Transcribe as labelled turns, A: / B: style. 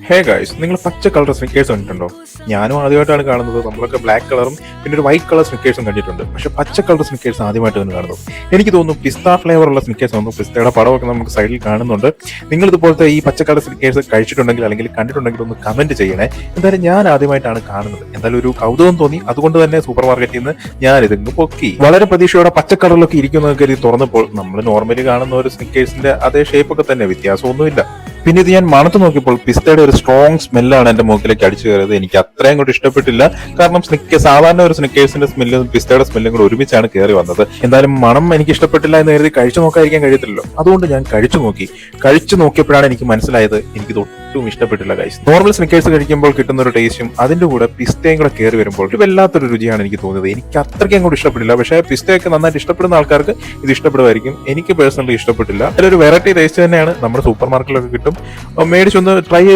A: Hey guys, നിങ്ങൾ പച്ച colour Snickers കണ്ടിട്ടുണ്ടോ? ഞാനും ആദ്യമായിട്ടാണ് കാണുന്നത്. നമ്മളൊക്കെ ബ്ലാക്ക് കളറും പിന്നെ ഒരു വൈറ്റ് കളർ സ്നിക്കേഴ്സും കണ്ടിട്ടുണ്ട്. പക്ഷെ പച്ച കളർ സ്നിക്കേഴ്സ് ആദ്യമായിട്ട് തന്നെ കാണുന്നത്. എനിക്ക് തോന്നുന്നു പിസ്ത ഫ്ലേവർ ഉള്ള സ്നിക്കേഴ്സ് ഒന്നും, പിസ്തയുടെ പടമൊക്കെ നമുക്ക് സൈഡിൽ കാണുന്നുണ്ട്. നിങ്ങൾ ഇതുപോലത്തെ ഈ പച്ച കളർ സ്നിക്കേഴ്സ് കഴിച്ചിട്ടുണ്ടെങ്കിൽ അല്ലെങ്കിൽ കണ്ടിട്ടുണ്ടെങ്കിൽ ഒന്ന് കമന്റ് ചെയ്യണേ. എന്തായാലും ഞാൻ ആദ്യമായിട്ടാണ് കാണുന്നത്. എന്തായാലും ഒരു കൗതുകം തോന്നി. അതുകൊണ്ട് തന്നെ സൂപ്പർ മാർക്കറ്റിൽ നിന്ന് ഞാൻ ഇതിങ്ങ് പൊക്കി. വളരെ പ്രതീക്ഷയോടെ പച്ച കളറിലൊക്കെ ഇരിക്കുന്നതൊക്കെ കരുതി തുറന്നപ്പോൾ നമ്മൾ നോർമലി കാണുന്ന ഒരു സ്നിക്കേഴ്സിന്റെ അതേ ഷേപ്പ് ഒക്കെ തന്നെ, വ്യത്യാസമൊന്നുമില്ല. പിന്നെ ഇത് ഞാൻ മണത്ത് നോക്കിയപ്പോൾ പിസ്തയുടെ ഒരു സ്ട്രോങ് സ്മെല്ലാണ് എന്റെ മൂക്കിലേക്ക് അടിച്ചു കയറിയത്. എനിക്ക് അത്രയും കൂടി ഇഷ്ടപ്പെട്ടില്ല. കാരണം സാധാരണ ഒരു സ്നിക്കേഴ്സിന്റെ സ്മെല്ലും പിസ്തയുടെ സ്മെല്ലും കൂടെ ഒരുമിച്ചാണ് കയറി വന്നത്. എന്തായാലും മണം എനിക്ക് ഇഷ്ടപ്പെട്ടില്ല എന്ന് കരുതി കഴിച്ചു നോക്കാതിരിക്കാൻ കഴിയത്തില്ലല്ലോ. അതുകൊണ്ട് ഞാൻ കഴിച്ചു നോക്കിയപ്പോഴാണ് എനിക്ക് മനസ്സിലായത് എനിക്ക് ഒട്ടും ഇഷ്ടപ്പെട്ടില്ല ഗൈസ്. നോർമൽ സ്നിക്കേഴ്സ് കഴിക്കുമ്പോൾ കിട്ടുന്ന ഒരു ടേസ്റ്റും അതിന്റെ കൂടെ പിസ്തയും കൂടെ കയറി വരുമ്പോൾ ഒരു വല്ലാത്തൊരു രുചിയാണ് എനിക്ക് തോന്നിയത്. എനിക്ക് അത്രയ്ക്കും കൂടി ഇഷ്ടപ്പെട്ടില്ല. പക്ഷേ പിസ്തയൊക്കെ നന്നായിട്ട് ഇഷ്ടപ്പെടുന്ന ആൾക്കാർക്ക് ഇത് ഇഷ്ടപ്പെടുമായിരിക്കും. എനിക്ക് പേഴ്സണലി ഇഷ്ടപ്പെട്ടില്ല. അതിലൊരു വെറൈറ്റി ടേസ്റ്റ് തന്നെയാണ്. നമ്മുടെ സൂപ്പർ മാർക്കറ്റിലൊക്കെ കിട്ടും. മേടിച്ചൊന്ന് ട്രൈ ചെയ്ത്